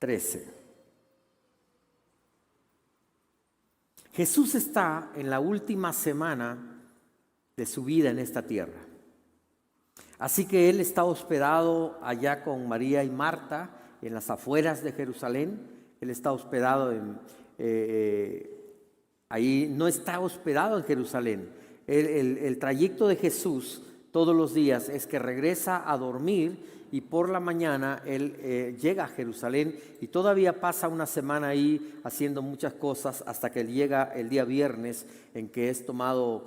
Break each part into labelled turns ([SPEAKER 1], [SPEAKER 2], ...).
[SPEAKER 1] 13. Jesús está en la última semana de su vida en esta tierra. Así que Él está hospedado allá con María y Marta en las afueras de Jerusalén. Él está hospedado ahí, no está hospedado en Jerusalén. El trayecto de Jesús todos los días es que regresa a dormir y por la mañana Él llega a Jerusalén y todavía pasa una semana ahí haciendo muchas cosas hasta que Él llega el día viernes en que es tomado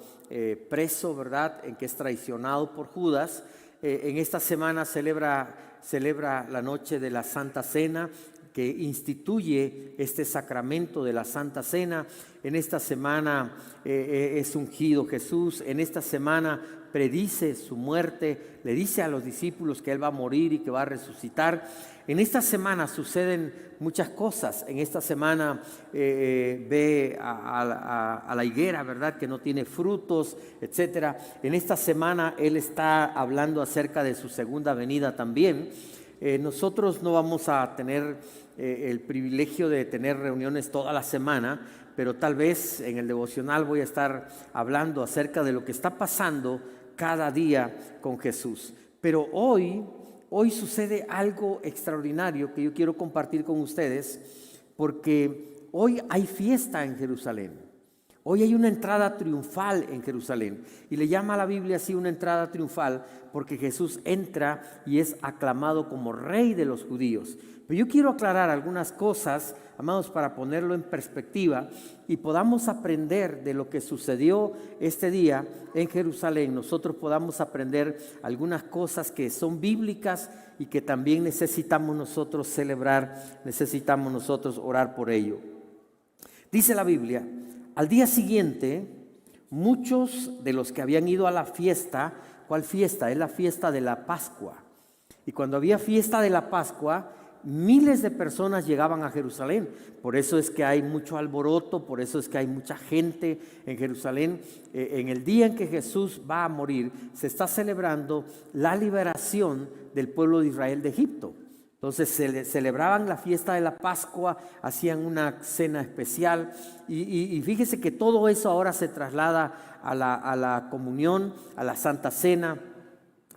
[SPEAKER 1] preso, ¿verdad? En que es traicionado por Judas. En esta semana celebra la noche de la Santa Cena, que instituye este sacramento de la Santa Cena. En esta semana es ungido Jesús. En esta semana predice su muerte, le dice a los discípulos que Él va a morir y que va a resucitar. En esta semana suceden muchas cosas. En esta semana ve a la higuera, ¿verdad?, que no tiene frutos, etcétera. En esta semana Él está hablando acerca de su segunda venida también. Nosotros no vamos a tener el privilegio de tener reuniones toda la semana, pero tal vez en el devocional voy a estar hablando acerca de lo que está pasando cada día con Jesús. Pero hoy sucede algo extraordinario que yo quiero compartir con ustedes, porque hoy hay fiesta en Jerusalén. Hoy hay una entrada triunfal en Jerusalén y le llama a la Biblia así una entrada triunfal porque Jesús entra y es aclamado como Rey de los judíos. Pero yo quiero aclarar algunas cosas, amados, para ponerlo en perspectiva y podamos aprender de lo que sucedió este día en Jerusalén. Nosotros podamos aprender algunas cosas que son bíblicas y que también necesitamos nosotros celebrar, necesitamos nosotros orar por ello. Dice la Biblia: al día siguiente, muchos de los que habían ido a la fiesta, ¿cuál fiesta? Es la fiesta de la Pascua. Y cuando había fiesta de la Pascua, miles de personas llegaban a Jerusalén. Por eso es que hay mucho alboroto, por eso es que hay mucha gente en Jerusalén. En el día en que Jesús va a morir, se está celebrando la liberación del pueblo de Israel de Egipto. Entonces celebraban la fiesta de la Pascua, hacían una cena especial y fíjese que todo eso ahora se traslada a la comunión, a la Santa Cena.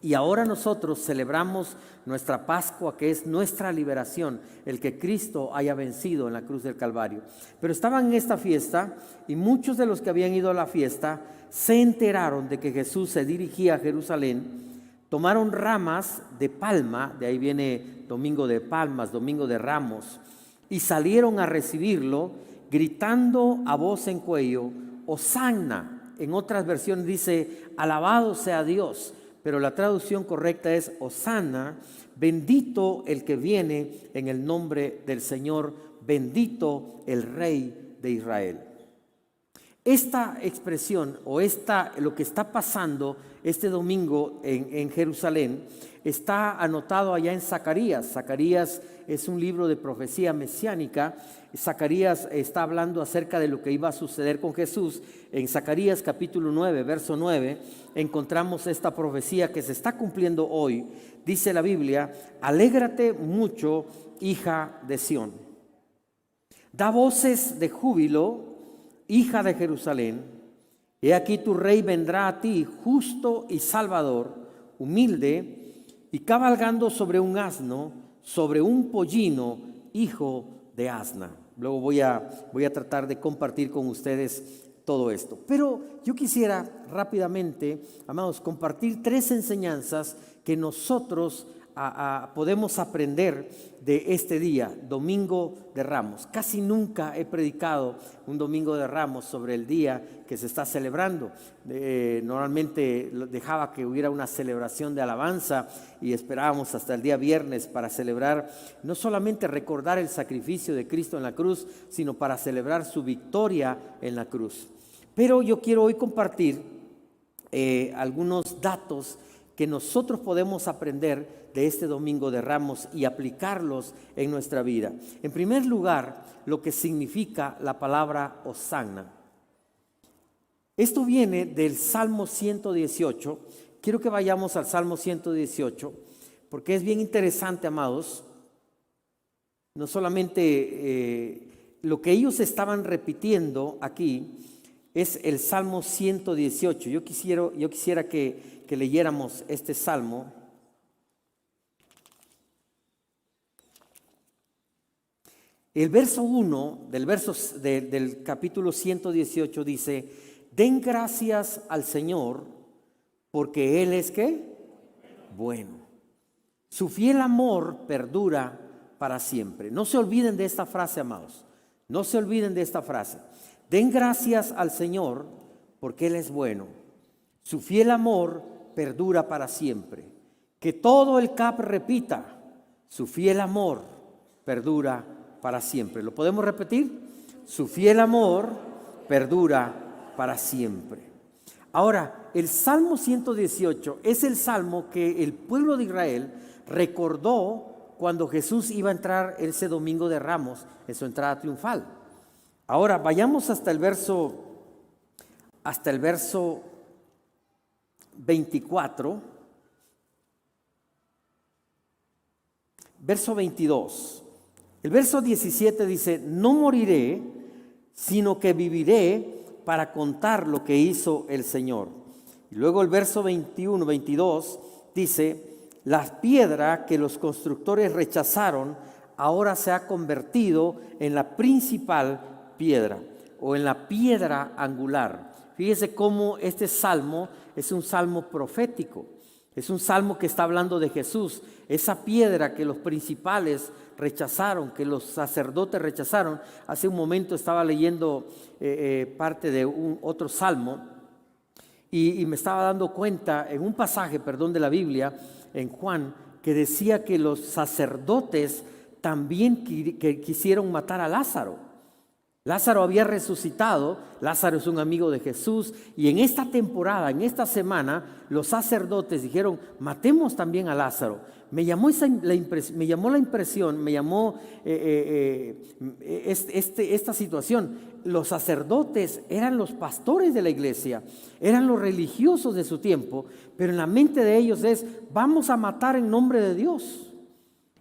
[SPEAKER 1] Y ahora nosotros celebramos nuestra Pascua, que es nuestra liberación, el que Cristo haya vencido en la cruz del Calvario. Pero estaban en esta fiesta y muchos de los que habían ido a la fiesta se enteraron de que Jesús se dirigía a Jerusalén. Tomaron ramas de palma, de ahí viene Domingo de Palmas, Domingo de Ramos, y salieron a recibirlo gritando a voz en cuello: Hosanna. En otras versiones dice: alabado sea Dios, pero la traducción correcta es Hosanna, bendito el que viene en el nombre del Señor, bendito el Rey de Israel. Esta expresión o lo que está pasando este domingo en Jerusalén está anotado allá en Zacarías. Zacarías es un libro de profecía mesiánica. Zacarías está hablando acerca de lo que iba a suceder con Jesús. En Zacarías capítulo 9, verso 9, encontramos esta profecía que se está cumpliendo hoy. Dice la Biblia: alégrate mucho, hija de Sión. Da voces de júbilo, hija de Jerusalén. He aquí tu rey vendrá a ti, justo y salvador, humilde y cabalgando sobre un asno, sobre un pollino, hijo de asna. Luego voy a tratar de compartir con ustedes todo esto. Pero yo quisiera rápidamente, amados, compartir 3 enseñanzas que nosotros podemos aprender de este día, Domingo de Ramos. Casi nunca he predicado un Domingo de Ramos sobre el día que se está celebrando. Normalmente dejaba que hubiera una celebración de alabanza y esperábamos hasta el día viernes para celebrar, no solamente recordar el sacrificio de Cristo en la cruz, sino para celebrar su victoria en la cruz. Pero yo quiero hoy compartir algunos datos que nosotros podemos aprender de este Domingo de Ramos y aplicarlos en nuestra vida. En primer lugar, lo que significa la palabra Hosanna. Esto viene del Salmo 118. Quiero que vayamos al Salmo 118, porque es bien interesante, amados. no solamente lo que ellos estaban repitiendo aquí es el Salmo 118. Yo quisiera que leyéramos este salmo. El verso 1 del capítulo 118 dice: den gracias al Señor, porque Él es ¿qué? Bueno. Su fiel amor perdura para siempre. No se olviden de esta frase, amados. No se olviden de esta frase. Den gracias al Señor, porque Él es bueno. Su fiel amor perdura para siempre. Que todo el CAP repita: su fiel amor perdura para siempre. ¿Lo podemos repetir? Su fiel amor perdura para siempre. Ahora, el Salmo 118 es el salmo que el pueblo de Israel recordó cuando Jesús iba a entrar ese domingo de Ramos en su entrada triunfal. Ahora, vayamos hasta el verso 24, verso 22. El verso 17 dice: no moriré, sino que viviré para contar lo que hizo el Señor. Y luego el verso 22 dice: la piedra que los constructores rechazaron ahora se ha convertido en la principal piedra, o en la piedra angular. Fíjese cómo este salmo es un salmo profético. Es un salmo que está hablando de Jesús. Esa piedra que los principales rechazaron, que los sacerdotes rechazaron. Hace un momento estaba leyendo parte de otro salmo y me estaba dando cuenta en un pasaje, de la Biblia, en Juan, que decía que los sacerdotes también quisieron matar a Lázaro. Lázaro había resucitado, Lázaro es un amigo de Jesús, y en esta temporada, en esta semana, los sacerdotes dijeron: matemos también a Lázaro. Me llamó la impresión, esta situación. Los sacerdotes eran los pastores de la iglesia, eran los religiosos de su tiempo, pero en la mente de ellos es: vamos a matar en nombre de Dios.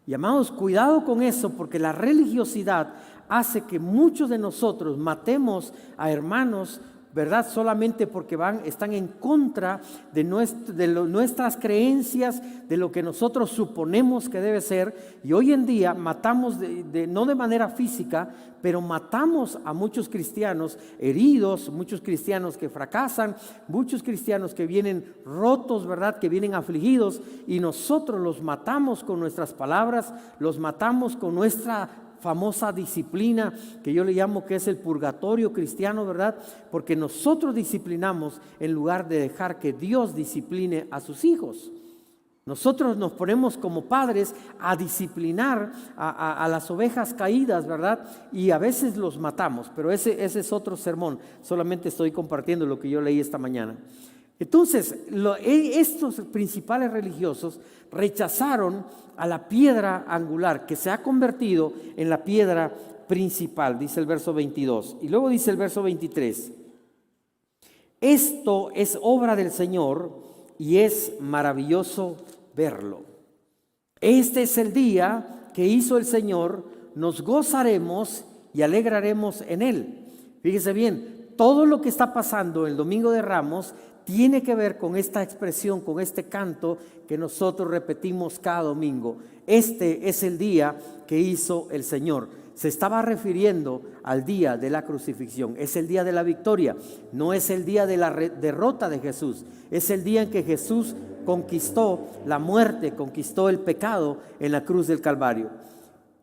[SPEAKER 1] Y amados, cuidado con eso, porque la religiosidad hace que muchos de nosotros matemos a hermanos, ¿verdad? Solamente porque están en contra de nuestras creencias, de lo que nosotros suponemos que debe ser. Y hoy en día matamos, no de manera física, pero matamos a muchos cristianos heridos, muchos cristianos que fracasan, muchos cristianos que vienen rotos, ¿verdad? Que vienen afligidos, y nosotros los matamos con nuestras palabras, los matamos con nuestra famosa disciplina, que yo le llamo que es el purgatorio cristiano, ¿verdad? Porque nosotros disciplinamos en lugar de dejar que Dios discipline a sus hijos. Nosotros nos ponemos como padres a disciplinar a las ovejas caídas, ¿verdad? Y a veces los matamos, pero ese es otro sermón. Solamente estoy compartiendo lo que yo leí esta mañana. Entonces, estos principales religiosos rechazaron a la piedra angular, que se ha convertido en la piedra principal, dice el verso 22. Y luego dice el verso 23: esto es obra del Señor y es maravilloso verlo. Este es el día que hizo el Señor, nos gozaremos y alegraremos en él. Fíjese bien, todo lo que está pasando el Domingo de Ramos tiene que ver con esta expresión, con este canto que nosotros repetimos cada domingo. Este es el día que hizo el Señor. Se estaba refiriendo al día de la crucifixión. Es el día de la victoria. No es el día de la derrota de Jesús. Es el día en que Jesús conquistó la muerte, conquistó el pecado en la cruz del Calvario.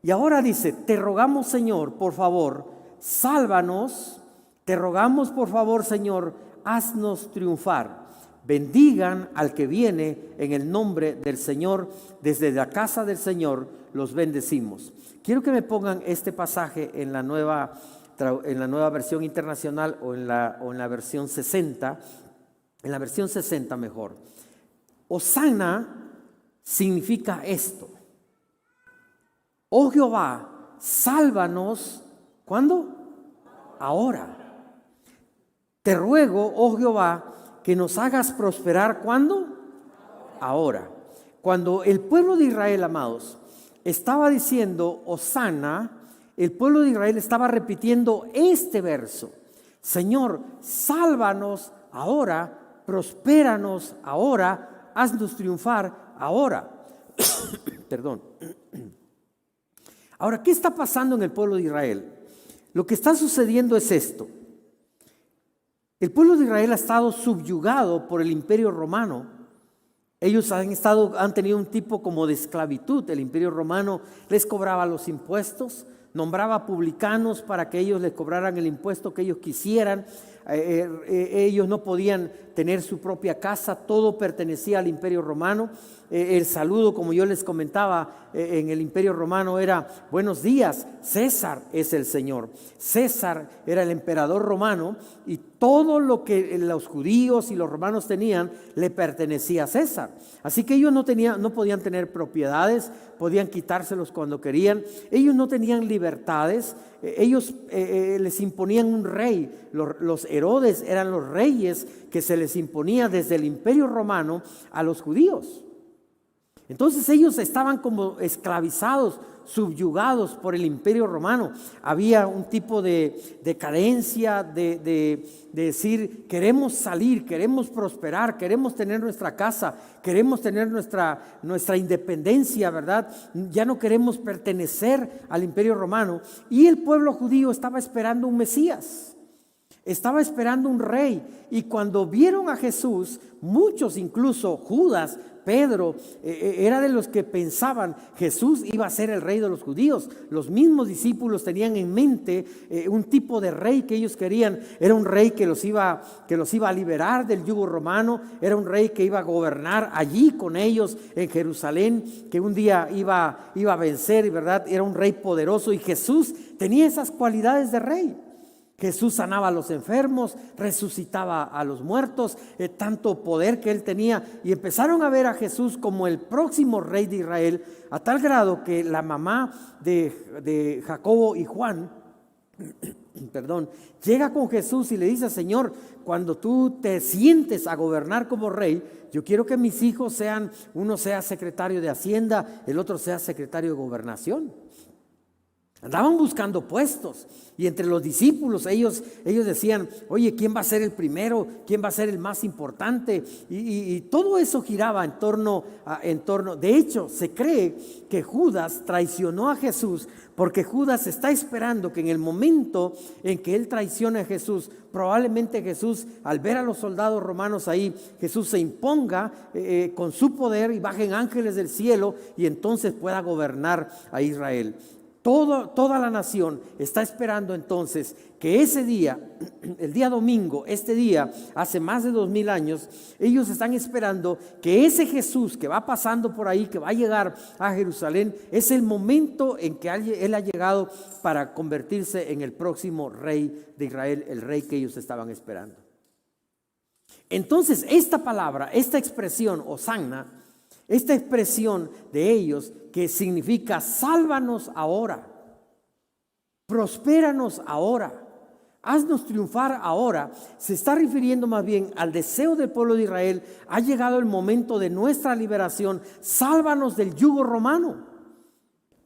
[SPEAKER 1] Y ahora dice: te rogamos, Señor, por favor, sálvanos. Te rogamos, por favor, Señor, haznos triunfar. Bendigan al que viene en el nombre del Señor. Desde la casa del Señor los bendecimos. Quiero que me pongan este pasaje en la nueva versión internacional o en la versión 60. En la versión 60 mejor. Hosana significa esto: oh Jehová, sálvanos. ¿Cuándo? Ahora. Te ruego, oh Jehová, que nos hagas prosperar. ¿Cuándo? Ahora. Cuando el pueblo de Israel, amados, estaba diciendo Hosana, el pueblo de Israel estaba repitiendo este verso: Señor, sálvanos ahora, prospéranos ahora, haznos triunfar ahora. Perdón. Ahora, ¿qué está pasando en el pueblo de Israel? Lo que está sucediendo es esto. El pueblo de Israel ha estado subyugado por el imperio romano. Ellos han tenido un tipo como de esclavitud. El imperio romano les cobraba los impuestos, nombraba publicanos para que ellos les cobraran el impuesto que ellos quisieran. Ellos no podían tener su propia casa, todo pertenecía al imperio romano. El saludo, como yo les comentaba, en el imperio romano era: buenos días, César es el Señor. César era el emperador romano y todo lo que los judíos y los romanos tenían le pertenecía a César. Así que ellos no podían tener propiedades, podían quitárselos cuando querían. Ellos no tenían libertades. Ellos les imponían un rey. Los Herodes eran los reyes que se les imponía desde el imperio romano a los judíos. Entonces ellos estaban como esclavizados, subyugados por el imperio romano. Había un tipo de carencia, de decir: queremos salir, queremos prosperar, queremos tener nuestra casa, queremos tener nuestra independencia, ¿verdad? Ya no queremos pertenecer al imperio romano. Y el pueblo judío estaba esperando un Mesías, estaba esperando un rey. Y cuando vieron a Jesús, muchos, incluso Judas, Pedro, era de los que pensaban Jesús iba a ser el rey de los judíos. Los mismos discípulos tenían en mente un tipo de rey que ellos querían. Era un rey que los iba a liberar del yugo romano. Era un rey que iba a gobernar allí con ellos en Jerusalén, que un día iba a vencer, ¿verdad? Era un rey poderoso, y Jesús tenía esas cualidades de rey. Jesús sanaba a los enfermos, resucitaba a los muertos, tanto poder que él tenía. Y empezaron a ver a Jesús como el próximo rey de Israel, a tal grado que la mamá de Jacobo y Juan, perdón, llega con Jesús y le dice: Señor, cuando tú te sientes a gobernar como rey, yo quiero que mis hijos uno sea secretario de Hacienda, el otro sea secretario de Gobernación. Andaban buscando puestos, y entre los discípulos ellos decían: oye, ¿quién va a ser el primero? ¿Quién va a ser el más importante? Y todo eso giraba en torno. De hecho, se cree que Judas traicionó a Jesús, porque Judas está esperando que en el momento en que él traicione a Jesús, probablemente Jesús, al ver a los soldados romanos ahí, Jesús se imponga con su poder y bajen ángeles del cielo, y entonces pueda gobernar a Israel. Toda la nación está esperando entonces que ese día, el día domingo, este día, hace más de 2000 años, ellos están esperando que ese Jesús que va pasando por ahí, que va a llegar a Jerusalén, es el momento en que él ha llegado para convertirse en el próximo rey de Israel, el rey que ellos estaban esperando. Entonces, esta palabra, esta expresión, Hosanna, esta expresión de ellos, que significa sálvanos ahora, prospéranos ahora, haznos triunfar ahora, se está refiriendo más bien al deseo del pueblo de Israel. Ha llegado el momento de nuestra liberación, sálvanos del yugo romano.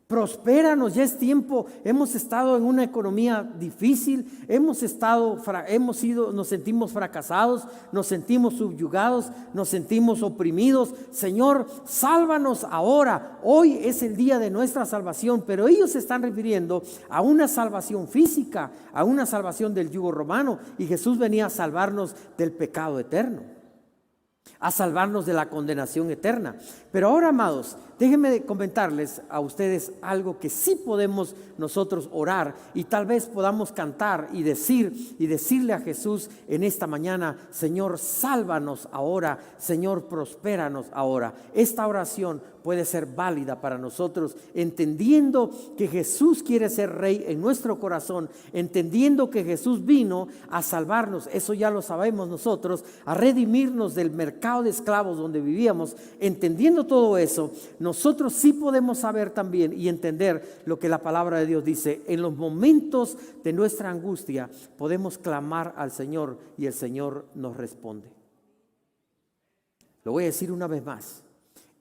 [SPEAKER 1] Prospéranos, ya es tiempo. Hemos estado en una economía difícil, nos sentimos fracasados, nos sentimos subyugados, nos sentimos oprimidos. Señor, sálvanos ahora. Hoy es el día de nuestra salvación, pero ellos se están refiriendo a una salvación física, a una salvación del yugo romano, y Jesús venía a salvarnos del pecado eterno, a salvarnos de la condenación eterna. Pero ahora, amados, déjenme comentarles a ustedes algo que sí podemos nosotros orar, y tal vez podamos cantar y decirle a Jesús en esta mañana: Señor, sálvanos ahora, Señor, prospéranos ahora. Esta oración puede ser válida para nosotros, entendiendo que Jesús quiere ser rey en nuestro corazón, entendiendo que Jesús vino a salvarnos, eso ya lo sabemos nosotros, a redimirnos del mercado de esclavos donde vivíamos. Entendiendo todo eso, nosotros sí podemos saber también y entender lo que la palabra de Dios dice. En los momentos de nuestra angustia podemos clamar al Señor y el Señor nos responde. Lo voy a decir una vez más.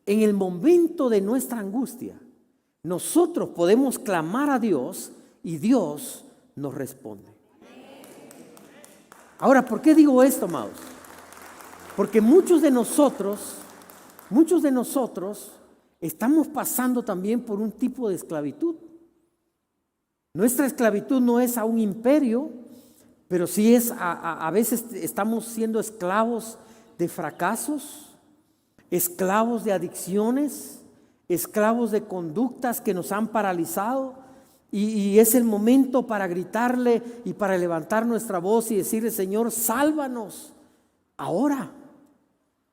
[SPEAKER 1] En el momento de nuestra angustia Nosotros podemos clamar a Dios y Dios nos responde. Ahora, ¿por qué digo esto, amados? Porque muchos de nosotros estamos pasando también por un tipo de esclavitud. Nuestra esclavitud no es a un imperio, pero sí es a veces estamos siendo esclavos de fracasos, esclavos de adicciones, esclavos de conductas que nos han paralizado. Y es el momento para gritarle y para levantar nuestra voz y decirle: Señor, sálvanos ahora.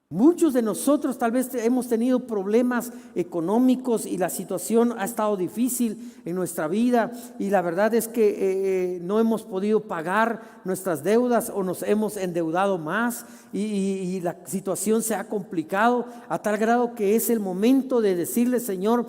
[SPEAKER 1] Muchos de nosotros tal vez hemos tenido problemas económicos y la situación ha estado difícil en nuestra vida, y la verdad es que no hemos podido pagar nuestras deudas o nos hemos endeudado más, y la situación se ha complicado a tal grado que es el momento de decirle: Señor,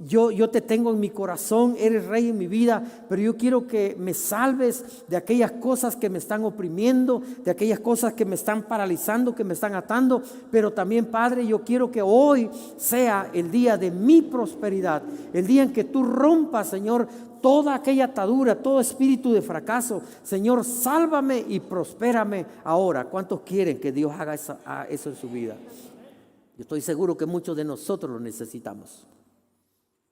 [SPEAKER 1] yo te tengo en mi corazón, eres rey en mi vida, pero yo quiero que me salves de aquellas cosas que me están oprimiendo, de aquellas cosas que me están paralizando, que me están atando. Pero también, Padre, yo quiero que hoy sea el día de mi prosperidad, el día en que tú rompas, Señor, toda aquella atadura, todo espíritu de fracaso. Señor, sálvame y prospérame ahora. ¿Cuántos quieren que Dios haga eso en su vida? Yo estoy seguro que muchos de nosotros lo necesitamos.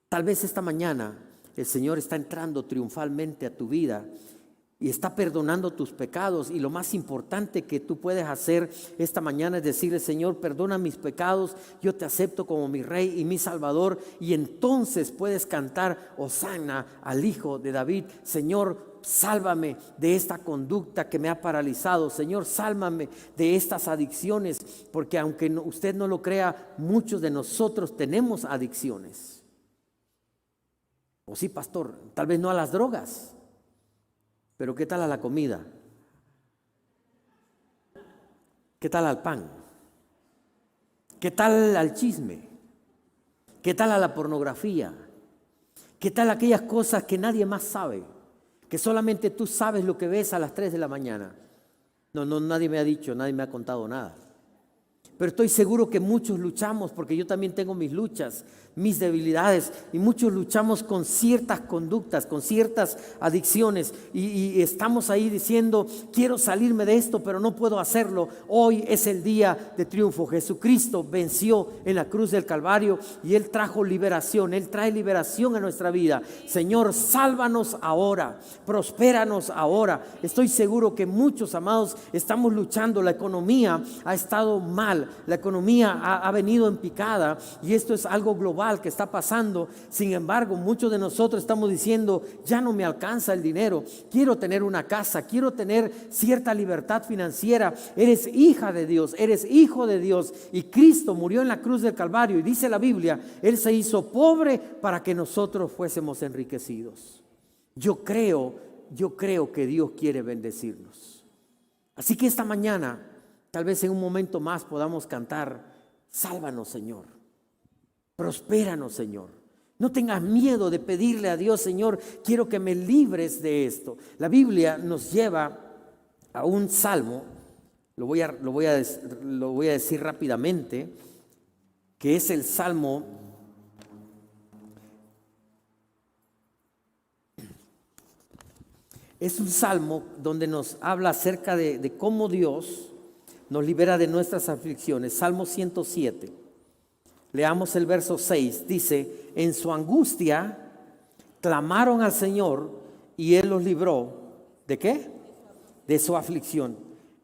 [SPEAKER 1] Tal vez esta mañana el Señor está entrando triunfalmente a tu vida y está perdonando tus pecados, y lo más importante que tú puedes hacer esta mañana es decirle: Señor, perdona mis pecados, yo te acepto como mi Rey y mi Salvador. Y entonces puedes cantar hosana al Hijo de David: Señor, sálvame de esta conducta que me ha paralizado. Señor, sálvame de estas adicciones, porque aunque usted no lo crea, muchos de nosotros tenemos adicciones. O sí, pastor, tal vez no a las drogas, pero ¿qué tal a la comida? ¿Qué tal al pan? ¿Qué tal al chisme? ¿Qué tal a la pornografía? ¿Qué tal aquellas cosas que nadie más sabe? Que solamente tú sabes lo que ves a las 3 de la mañana. No, nadie me ha dicho, nadie me ha contado nada. Pero estoy seguro que muchos luchamos, porque yo también tengo mis luchas, mis debilidades, y muchos luchamos con ciertas conductas, con ciertas adicciones, y estamos ahí diciendo: quiero salirme de esto, pero no puedo hacerlo. Hoy es el día de triunfo. Jesucristo venció en la cruz del Calvario y Él trajo liberación. Él trae liberación a nuestra vida. Señor, sálvanos ahora, prospéranos ahora. Estoy seguro que muchos, amados, estamos luchando. La economía ha estado mal, la economía ha venido en picada, y esto es algo global que está pasando. Sin embargo, muchos de nosotros estamos diciendo: ya no me alcanza el dinero, quiero tener una casa, quiero tener cierta libertad financiera. Eres hija de Dios, eres hijo de Dios, y Cristo murió en la cruz del Calvario, y dice la Biblia: Él se hizo pobre para que nosotros fuésemos enriquecidos. Yo creo que Dios quiere bendecirnos. Así que esta mañana, tal vez en un momento más, podamos cantar: sálvanos, Señor, prospéranos, Señor. No tengas miedo de pedirle a Dios: Señor, quiero que me libres de esto. La Biblia nos lleva a un salmo, lo voy a decir rápidamente, que es el Salmo 'Es un salmo donde nos habla acerca de cómo Dios nos libera de nuestras aflicciones. Salmo 107. Leamos el verso 6. Dice: en su angustia clamaron al Señor y Él los libró. ¿De qué? De su aflicción.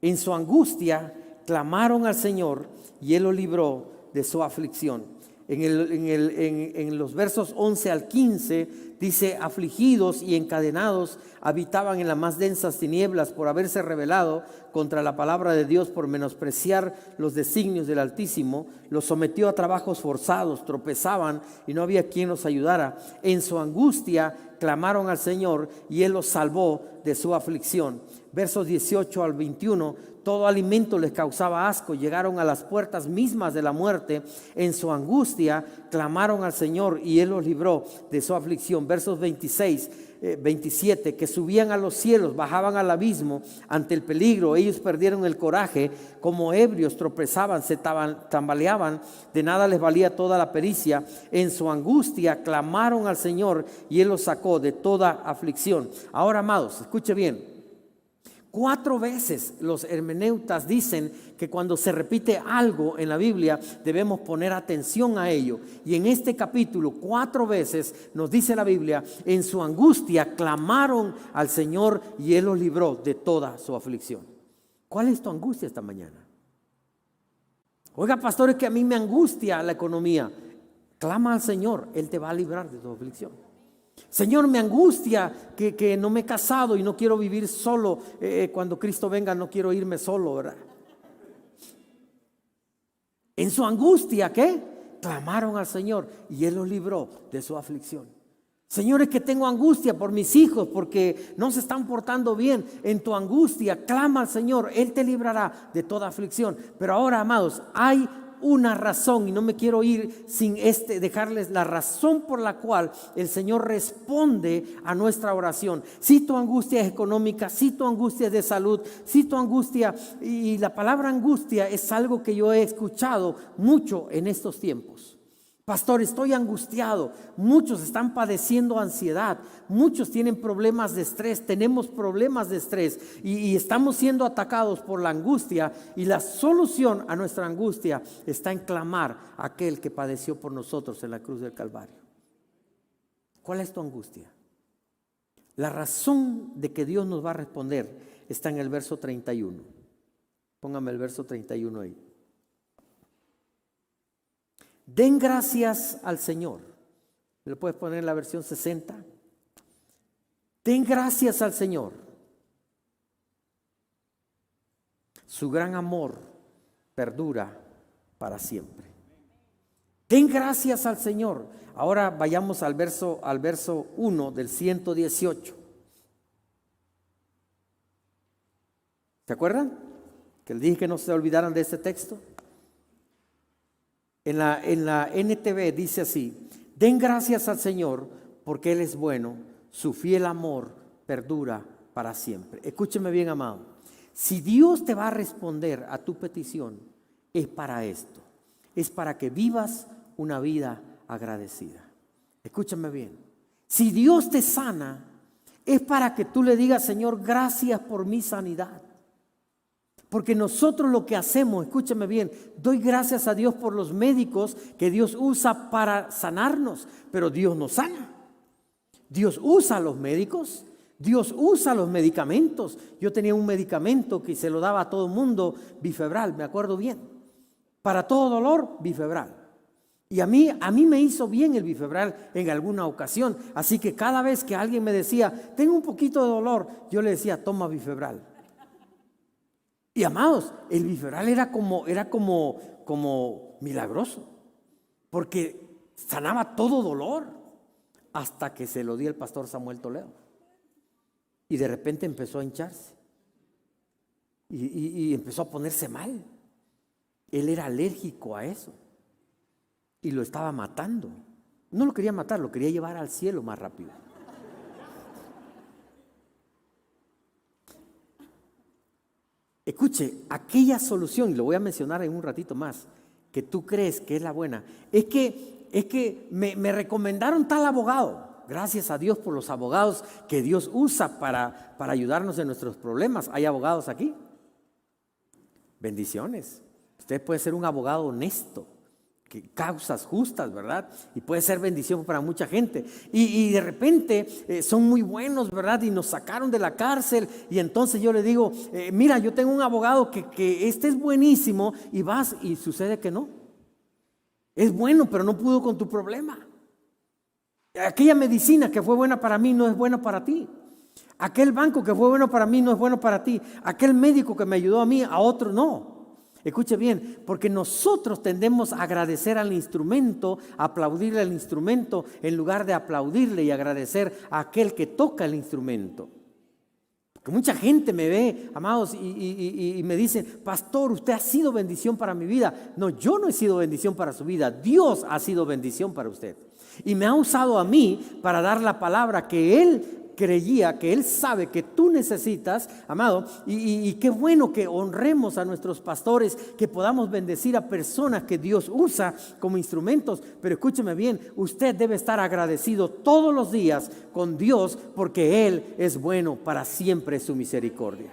[SPEAKER 1] En su angustia clamaron al Señor y Él los libró de su aflicción. En los versos 11 al 15 dice: afligidos y encadenados habitaban en las más densas tinieblas por haberse rebelado contra la palabra de Dios, por menospreciar los designios del Altísimo. Los sometió a trabajos forzados, tropezaban y no había quien los ayudara. En su angustia clamaron al Señor y Él los salvó de su aflicción. Versos 18 al 21: todo alimento les causaba asco, llegaron a las puertas mismas de la muerte. En su angustia clamaron al Señor y Él los libró de su aflicción. aflicción. Versos 26, 27, que subían a los cielos, bajaban al abismo ante el peligro. Ellos perdieron el coraje, como ebrios tropezaban, se tambaleaban, de nada les valía toda la pericia. En su angustia clamaron al Señor y Él los sacó de toda aflicción. Ahora, amados, escuche bien. 4 veces los hermeneutas dicen que cuando se repite algo en la Biblia debemos poner atención a ello. Y en este capítulo 4 veces nos dice la Biblia: en su angustia clamaron al Señor y Él los libró de toda su aflicción. ¿Cuál es tu angustia esta mañana? Oiga, pastor, es que a mí me angustia la economía. Clama al Señor, Él te va a librar de tu aflicción. Señor, me angustia que no me he casado y no quiero vivir solo. Cuando Cristo venga no quiero irme solo, ¿verdad? En su angustia, ¿qué? Clamaron al Señor y Él los libró de su aflicción. Señor, es que tengo angustia por mis hijos porque no se están portando bien. En tu angustia clama al Señor, Él te librará de toda aflicción. Pero ahora, amados, hay una razón, y no me quiero ir sin dejarles la razón por la cual el Señor responde a nuestra oración. Si tu angustia es económica, si tu angustia es de salud, si tu angustia, y la palabra angustia es algo que yo he escuchado mucho en estos tiempos. Pastor, estoy angustiado. Muchos están padeciendo ansiedad. Muchos tienen problemas de estrés. Tenemos problemas de estrés y estamos siendo atacados por la angustia. Y la solución a nuestra angustia está en clamar a aquel que padeció por nosotros en la cruz del Calvario. ¿Cuál es tu angustia? La razón de que Dios nos va a responder está en el verso 31. Póngame el verso 31 ahí. Den gracias al Señor. ¿Le puedes poner la versión 60? Den gracias al Señor. Su gran amor perdura para siempre. Den gracias al Señor. Ahora vayamos al verso 1 del 118. ¿Se acuerdan? Que les dije que no se olvidaran de este texto. En la NTV dice así: den gracias al Señor porque Él es bueno, su fiel amor perdura para siempre. Escúcheme bien, amado. Si Dios te va a responder a tu petición, es para esto. Es para que vivas una vida agradecida. Escúchame bien. Si Dios te sana, es para que tú le digas: Señor, gracias por mi sanidad. Porque nosotros lo que hacemos, escúchame bien, doy gracias a Dios por los médicos que Dios usa para sanarnos, pero Dios nos sana. Dios usa a los médicos, Dios usa los medicamentos. Yo tenía un medicamento que se lo daba a todo el mundo, Bifebral, me acuerdo bien. Para todo dolor, Bifebral. Y a mí me hizo bien el Bifebral en alguna ocasión. Así que cada vez que alguien me decía: tengo un poquito de dolor, yo le decía: toma Bifebral. Y amados, el Bifebral era como milagroso, porque sanaba todo dolor, hasta que se lo di al pastor Samuel Toledo. Y de repente empezó a hincharse y empezó a ponerse mal. Él era alérgico a eso y lo estaba matando. No lo quería matar, lo quería llevar al cielo más rápido. Escuche, aquella solución, y lo voy a mencionar en un ratito más, que tú crees que es la buena, es que me recomendaron tal abogado. Gracias a Dios por los abogados que Dios usa para ayudarnos en nuestros problemas. ¿Hay abogados aquí? Bendiciones. Usted puede ser un abogado honesto, que causas justas, ¿verdad? Y puede ser bendición para mucha gente. Y de repente son muy buenos, ¿verdad? Y nos sacaron de la cárcel. Y entonces yo le digo: mira, yo tengo un abogado que este es buenísimo. Y vas y sucede que no. Es bueno, pero no pudo con tu problema. Aquella medicina que fue buena para mí no es buena para ti. Aquel banco que fue bueno para mí no es bueno para ti. Aquel médico que me ayudó a mí, a otro no. Escuche bien, porque nosotros tendemos a agradecer al instrumento, a aplaudirle al instrumento, en lugar de aplaudirle y agradecer a aquel que toca el instrumento. Porque mucha gente me ve, amados, y me dice: pastor, usted ha sido bendición para mi vida. No, yo no he sido bendición para su vida, Dios ha sido bendición para usted. Y me ha usado a mí para dar la palabra que Él creía, que Él sabe que tú necesitas, amado. Y qué bueno que honremos a nuestros pastores, que podamos bendecir a personas que Dios usa como instrumentos. Pero escúcheme bien, usted debe estar agradecido todos los días con Dios, porque Él es bueno, para siempre su misericordia.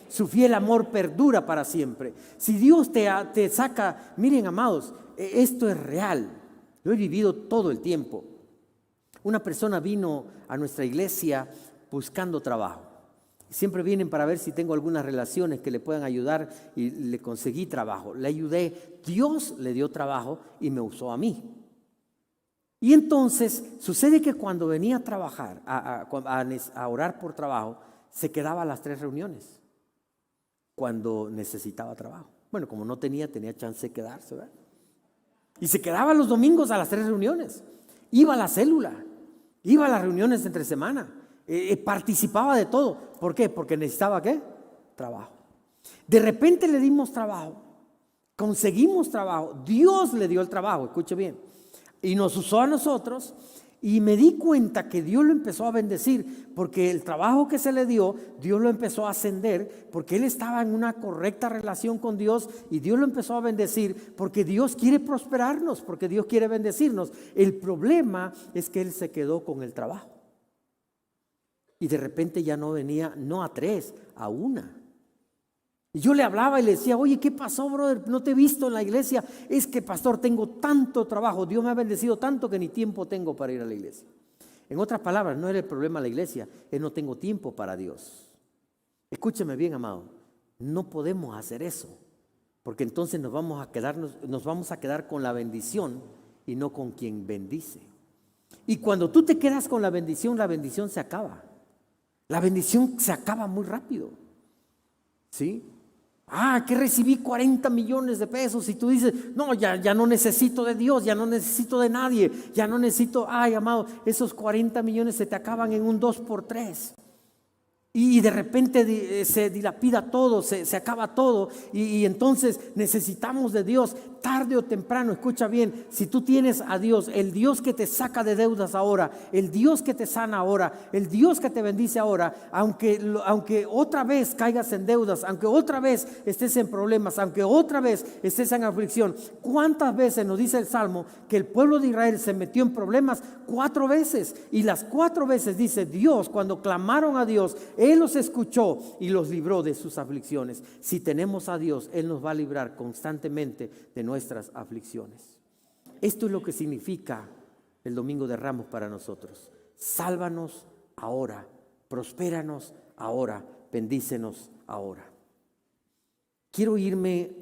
[SPEAKER 1] Su fiel amor perdura para siempre. Si Dios te saca, miren, amados, esto es real. Lo he vivido todo el tiempo. Una persona vino a nuestra iglesia buscando trabajo. Siempre vienen para ver si tengo algunas relaciones que le puedan ayudar, y le conseguí trabajo. Le ayudé, Dios le dio trabajo y me usó a mí. Y entonces sucede que cuando venía a trabajar, a orar por trabajo, se quedaba a las 3 reuniones cuando necesitaba trabajo. Bueno, como no tenía chance de quedarse, ¿verdad? Y se quedaba los domingos a las 3 reuniones. Iba a la célula, iba a las reuniones entre semana, participaba de todo. ¿Por qué? Porque necesitaba ¿qué? Trabajo. De repente le dimos trabajo, conseguimos trabajo, Dios le dio el trabajo, escuche bien, y nos usó a nosotros. Y me di cuenta que Dios lo empezó a bendecir, porque el trabajo que se le dio, Dios lo empezó a ascender, porque él estaba en una correcta relación con Dios, y Dios lo empezó a bendecir, porque Dios quiere prosperarnos, porque Dios quiere bendecirnos. El problema es que él se quedó con el trabajo. Y de repente ya no venía, no a 3, a 1. Y yo le hablaba y le decía, oye, ¿qué pasó, brother? No te he visto en la iglesia. Es que, pastor, tengo tanto trabajo, Dios me ha bendecido tanto que ni tiempo tengo para ir a la iglesia. En otras palabras, no era el problema la iglesia, es no tengo tiempo para Dios. Escúcheme bien, amado, no podemos hacer eso, porque entonces nos vamos a quedar con la bendición y no con quien bendice. Y cuando tú te quedas con la bendición se acaba. La bendición se acaba muy rápido. ¿Sí? Que recibí 40 millones de pesos, y tú dices, no, ya no necesito de Dios, ya no necesito de nadie, ya no necesito, amado, esos 40 millones se te acaban en un 2x3. Y de repente se dilapida todo, se acaba todo, y entonces necesitamos de Dios tarde o temprano. Escucha bien, si tú tienes a Dios, el Dios que te saca de deudas ahora, el Dios que te sana ahora, el Dios que te bendice ahora, aunque otra vez caigas en deudas, aunque otra vez estés en problemas, aunque otra vez estés en aflicción. ¿Cuántas veces nos dice el Salmo que el pueblo de Israel se metió en problemas? 4 veces, y las 4 veces dice Dios, cuando clamaron a Dios, Él los escuchó y los libró de sus aflicciones. Si tenemos a Dios, Él nos va a librar constantemente de nuestras aflicciones. Esto es lo que significa el Domingo de Ramos para nosotros. Sálvanos ahora, prospéranos ahora, bendícenos ahora. Quiero irme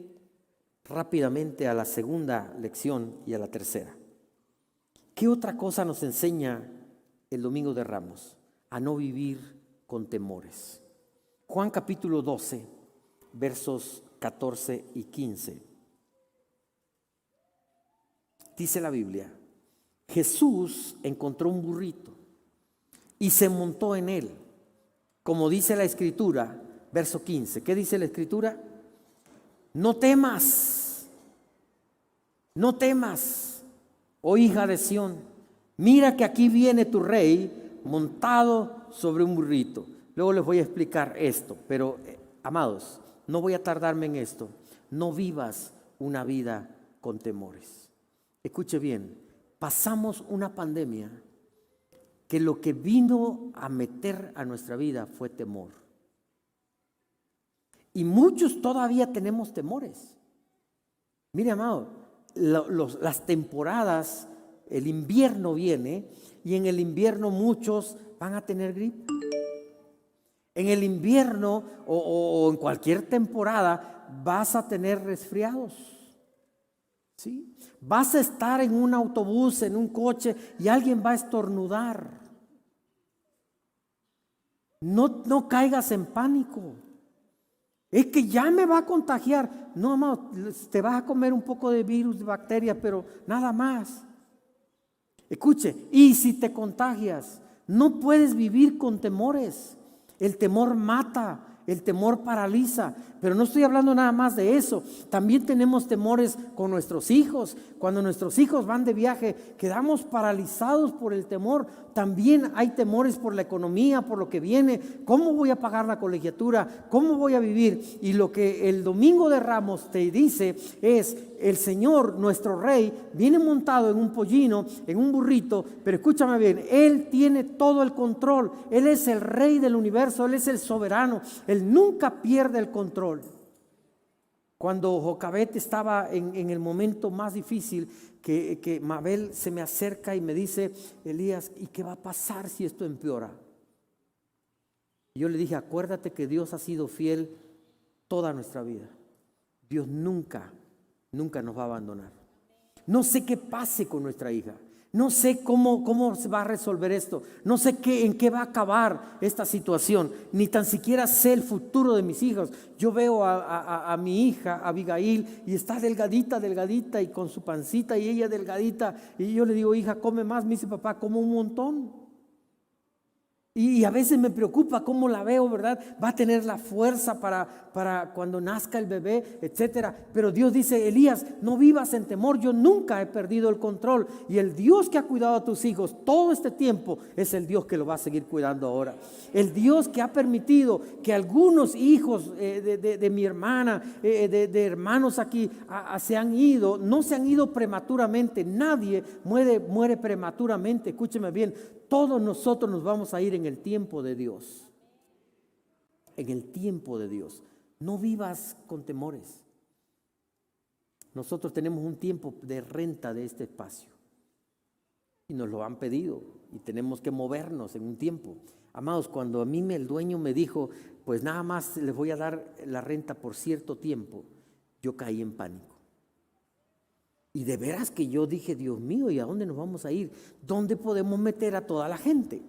[SPEAKER 1] rápidamente a la segunda lección y a la tercera. ¿Qué otra cosa nos enseña el Domingo de Ramos? A no vivir con temores. Juan capítulo 12, versos 14 y 15. Dice la Biblia, Jesús encontró un burrito y se montó en él. Como dice la Escritura, verso 15. ¿Qué dice la Escritura? No temas, oh hija de Sión, mira que aquí viene tu rey montado sobre un burrito. Luego les voy a explicar esto, pero amados, no voy a tardarme en esto. No vivas una vida con temores. Escuche bien, pasamos una pandemia que lo que vino a meter a nuestra vida fue temor. Y muchos todavía tenemos temores. Mire, amado, las temporadas, el invierno viene, y en el invierno muchos van a tener gripe. En el invierno o en cualquier temporada vas a tener resfriados. ¿Sí? Vas a estar en un autobús, en un coche, y alguien va a estornudar. No caigas en pánico. Es que ya me va a contagiar. No, amado, te vas a comer un poco de virus, de bacterias, pero nada más. Escuche, y si te contagias, no puedes vivir con temores. El temor mata, El temor paraliza, pero no estoy hablando nada más de eso. También tenemos temores con nuestros hijos. Cuando nuestros hijos van de viaje, quedamos paralizados por el temor. También hay temores por la economía, por lo que viene. ¿Cómo voy a pagar la colegiatura? ¿Cómo voy a vivir? Y lo que el Domingo de Ramos te dice es: el Señor, nuestro Rey, viene montado en un pollino, en un burrito, pero escúchame bien, Él tiene todo el control. Él es el Rey del universo, Él es el soberano. Él nunca pierde el control. Cuando Jocabet estaba en el momento más difícil, que Mabel se me acerca y me dice: Elías, ¿y qué va a pasar si esto empeora? Y yo le dije: acuérdate que Dios ha sido fiel toda nuestra vida. Dios nunca nos va a abandonar. No sé qué pase con nuestra hija. No sé cómo se va a resolver esto. No sé en qué va a acabar esta situación. Ni tan siquiera sé el futuro de mis hijos. Yo veo a mi hija, Abigail, y está delgadita y con su pancita, y ella delgadita. Y yo le digo: hija, come más. Me dice: papá, como un montón. Y a veces me preocupa cómo la veo, ¿verdad? Va a tener la fuerza para cuando nazca el bebé, etcétera. Pero Dios dice: Elías, no vivas en temor, yo nunca he perdido el control. Y el Dios que ha cuidado a tus hijos todo este tiempo es el Dios que lo va a seguir cuidando ahora. El Dios que ha permitido que algunos hijos de mi hermana, de hermanos aquí, se han ido. No se han ido prematuramente. Nadie muere prematuramente. Escúcheme bien. Todos nosotros nos vamos a ir en el tiempo de Dios. En el tiempo de Dios. No vivas con temores. Nosotros tenemos un tiempo de renta de este espacio. Y nos lo han pedido. Y tenemos que movernos en un tiempo. Amados, cuando a mí el dueño me dijo: pues nada más les voy a dar la renta por cierto tiempo, yo caí en pánico. Y de veras que yo dije: Dios mío, ¿y a dónde nos vamos a ir? ¿Dónde podemos meter a toda la gente?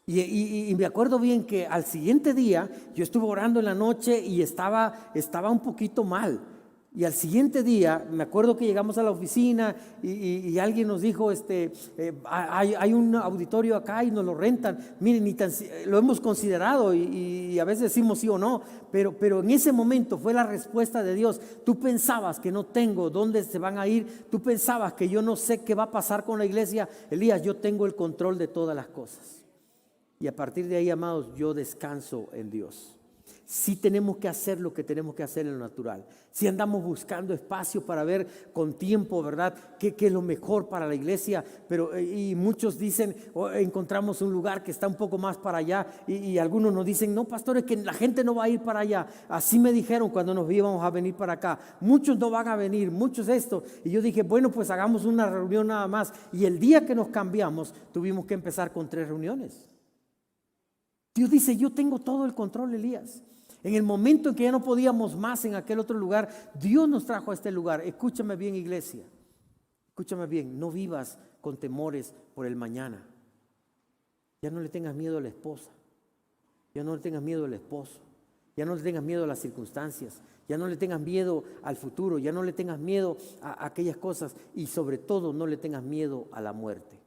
[SPEAKER 1] Y me acuerdo bien que al siguiente día yo estuve orando en la noche y estaba un poquito mal. Y al siguiente día me acuerdo que llegamos a la oficina y alguien nos dijo: hay un auditorio acá y nos lo rentan. Miren, lo hemos considerado y a veces decimos sí o no, pero en ese momento fue la respuesta de Dios. Tú pensabas que no tengo dónde se van a ir, tú pensabas que yo no sé qué va a pasar con la iglesia. Elías, yo tengo el control de todas las cosas. Y a partir de ahí, amados, yo descanso en Dios. Sí tenemos que hacer lo que tenemos que hacer en lo natural. Sí andamos buscando espacio para ver con tiempo, ¿verdad?, qué es lo mejor para la iglesia. Y muchos dicen: encontramos un lugar que está un poco más para allá. Y algunos nos dicen: no, pastores, que la gente no va a ir para allá. Así me dijeron cuando nos íbamos a venir para acá. Muchos no van a venir, muchos esto. Y yo dije: bueno, pues hagamos una reunión nada más. Y el día que nos cambiamos, tuvimos que empezar con 3 reuniones. Dios dice: yo tengo todo el control, Elías. En el momento en que ya no podíamos más en aquel otro lugar, Dios nos trajo a este lugar. Escúchame bien, iglesia. Escúchame bien. No vivas con temores por el mañana. Ya no le tengas miedo a la esposa. Ya no le tengas miedo al esposo. Ya no le tengas miedo a las circunstancias. Ya no le tengas miedo al futuro. Ya no le tengas miedo a aquellas cosas. Y sobre todo, no le tengas miedo a la muerte.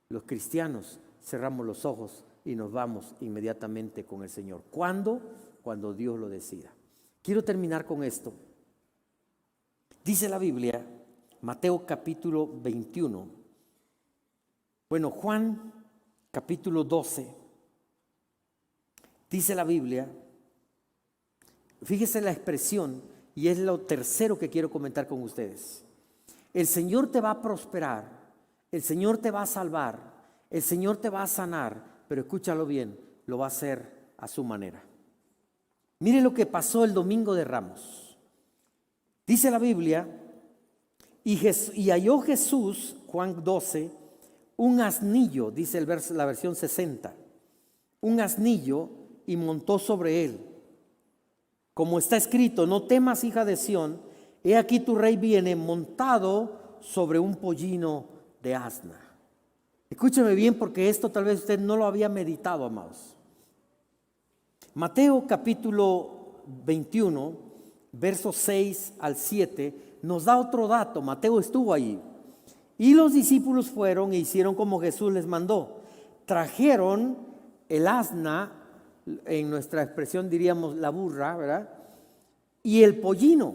[SPEAKER 1] Los cristianos cerramos los ojos y nos vamos inmediatamente con el Señor. ¿Cuándo? Cuando Dios lo decida. Quiero terminar con esto. Dice la Biblia, Mateo capítulo 21. Bueno, Juan capítulo 12. Dice la Biblia, fíjese la expresión, y es lo tercero que quiero comentar con ustedes. El Señor te va a prosperar, el Señor te va a salvar, el Señor te va a sanar. Pero escúchalo bien, lo va a hacer a su manera. Mire lo que pasó el Domingo de Ramos. Dice la Biblia: y halló Jesús, Juan 12, un asnillo, dice la versión 60, un asnillo, y montó sobre él. Como está escrito: no temas, hija de Sión, he aquí tu rey viene montado sobre un pollino de asna. Escúcheme bien, porque esto tal vez usted no lo había meditado, amados. Mateo capítulo 21, versos 6 al 7, nos da otro dato. Mateo estuvo allí. Y los discípulos fueron e hicieron como Jesús les mandó. Trajeron el asna en nuestra expresión diríamos la burra, ¿verdad? Y el pollino.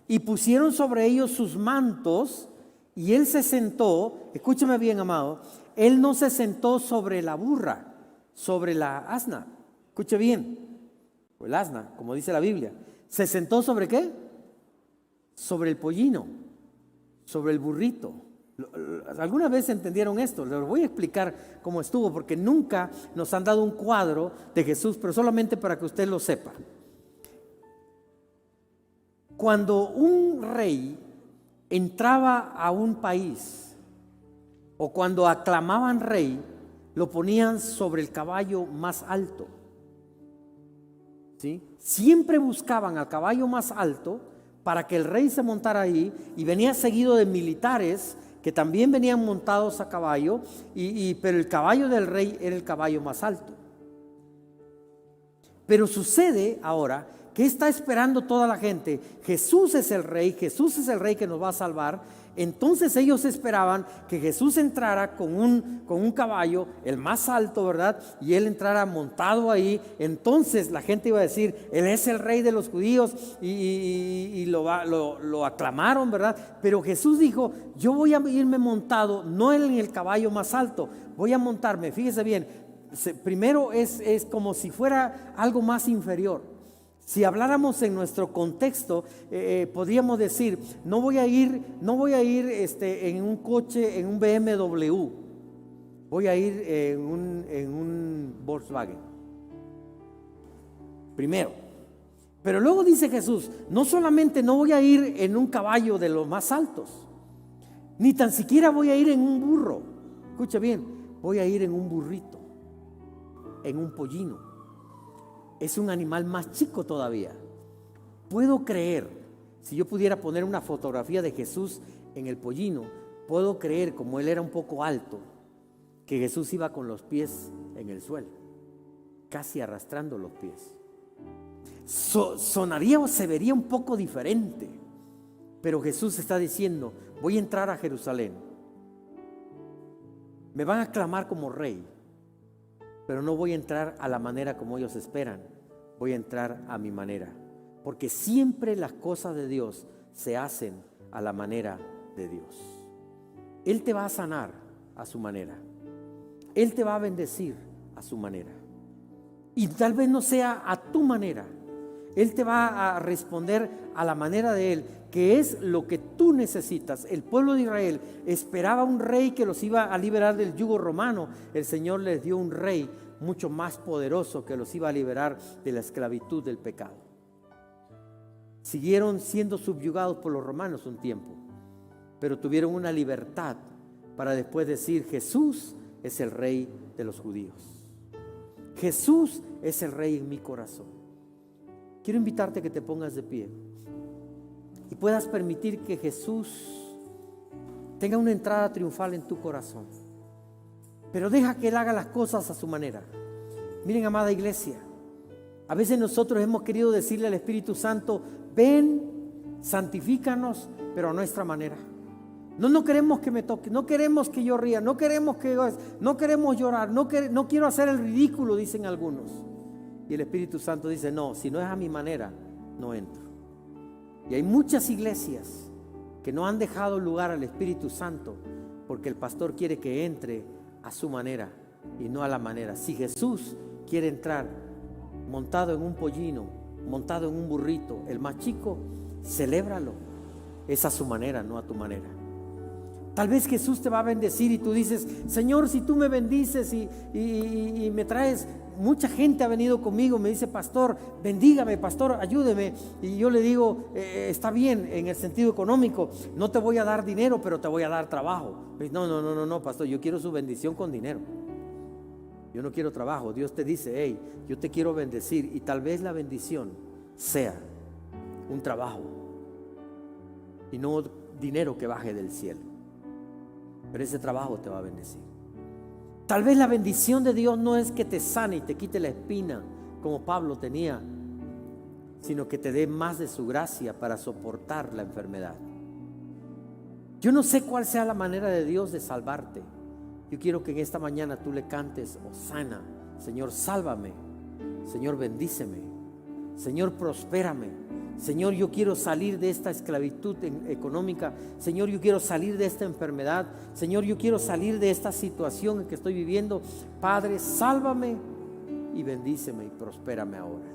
[SPEAKER 1] Y pusieron sobre ellos sus mantos y él se sentó, escúchame bien, amado, él no se sentó sobre la burra, sobre la asna. Escuche bien, el asna, como dice la Biblia. ¿Se sentó sobre qué? Sobre el pollino, sobre el burrito. ¿Alguna vez entendieron esto? Les voy a explicar cómo estuvo, porque nunca nos han dado un cuadro de Jesús, pero solamente para que usted lo sepa. Cuando un rey entraba a un país o cuando aclamaban rey, lo ponían sobre el caballo más alto. ¿Sí? Siempre buscaban al caballo más alto para que el rey se montara ahí, y venía seguido de militares que también venían montados a caballo, pero el caballo del rey era el caballo más alto. Pero sucede ahora que está esperando toda la gente. Jesús es el rey que nos va a salvar. Entonces ellos esperaban que Jesús entrara con un caballo, el más alto, ¿verdad? Y él entrara montado ahí. Entonces la gente iba a decir, él es el rey de los judíos, y lo aclamaron, ¿verdad? Pero Jesús dijo, yo voy a irme montado, no en el caballo más alto, voy a montarme, fíjese bien, primero es como si fuera algo más inferior. Si habláramos en nuestro contexto, podríamos decir, no voy a ir en un coche, en un BMW, voy a ir en un Volkswagen. Primero. Pero luego dice Jesús, no solamente no voy a ir en un caballo de los más altos, ni tan siquiera voy a ir en un burro. Escucha bien, voy a ir en un burrito, en un pollino. Es un animal más chico todavía. Puedo creer, si yo pudiera poner una fotografía de Jesús en el pollino, puedo creer, como él era un poco alto, que Jesús iba con los pies en el suelo, casi arrastrando los pies. Sonaría o se vería un poco diferente, pero Jesús está diciendo, voy a entrar a Jerusalén, me van a aclamar como rey, pero no voy a entrar a la manera como ellos esperan, voy a entrar a mi manera, porque siempre las cosas de Dios se hacen a la manera de Dios. Él te va a sanar a su manera, Él te va a bendecir a su manera, y tal vez no sea a tu manera. Él te va a responder a la manera de Él, que es lo que tú necesitas. El pueblo de Israel esperaba un rey que los iba a liberar del yugo romano. El Señor les dio un rey mucho más poderoso que los iba a liberar de la esclavitud del pecado. Siguieron siendo subyugados por los romanos un tiempo, pero tuvieron una libertad para después decir, Jesús es el rey de los judíos. Jesús es el rey en mi corazón. Quiero invitarte a que te pongas de pie y puedas permitir que Jesús tenga una entrada triunfal en tu corazón. Pero deja que Él haga las cosas a su manera. Miren, amada iglesia, a veces nosotros hemos querido decirle al Espíritu Santo, ven, santifícanos, pero a nuestra manera. No queremos que me toque, no queremos que yo ría, no queremos llorar, no quiero hacer el ridículo, dicen algunos. Y el Espíritu Santo dice, no, si no es a mi manera, no entro. Y hay muchas iglesias que no han dejado lugar al Espíritu Santo porque el pastor quiere que entre a su manera y no a la manera. Si Jesús quiere entrar montado en un pollino, montado en un burrito, el más chico, celébralo. Es a su manera, no a tu manera. Tal vez Jesús te va a bendecir y tú dices, Señor, si tú me bendices y me traes, mucha gente ha venido conmigo, me dice, pastor, bendígame, pastor, ayúdeme. Y yo le digo, está bien en el sentido económico, no te voy a dar dinero, pero te voy a dar trabajo. Me dice, no, pastor, yo quiero su bendición con dinero. Yo no quiero trabajo. Dios te dice, hey, yo te quiero bendecir, y tal vez la bendición sea un trabajo y no dinero que baje del cielo. Pero ese trabajo te va a bendecir. Tal vez la bendición de Dios no es que te sane y te quite la espina como Pablo tenía, sino que te dé más de su gracia para soportar la enfermedad. Yo no sé cuál sea la manera de Dios de salvarte. Yo quiero que en esta mañana tú le cantes Hosana Señor, sálvame. Señor, bendíceme. Señor, prospérame. Señor, yo quiero salir de esta esclavitud económica. Señor, yo quiero salir de esta enfermedad. Señor, yo quiero salir de esta situación en que estoy viviendo. Padre, sálvame y bendíceme y prospérame ahora.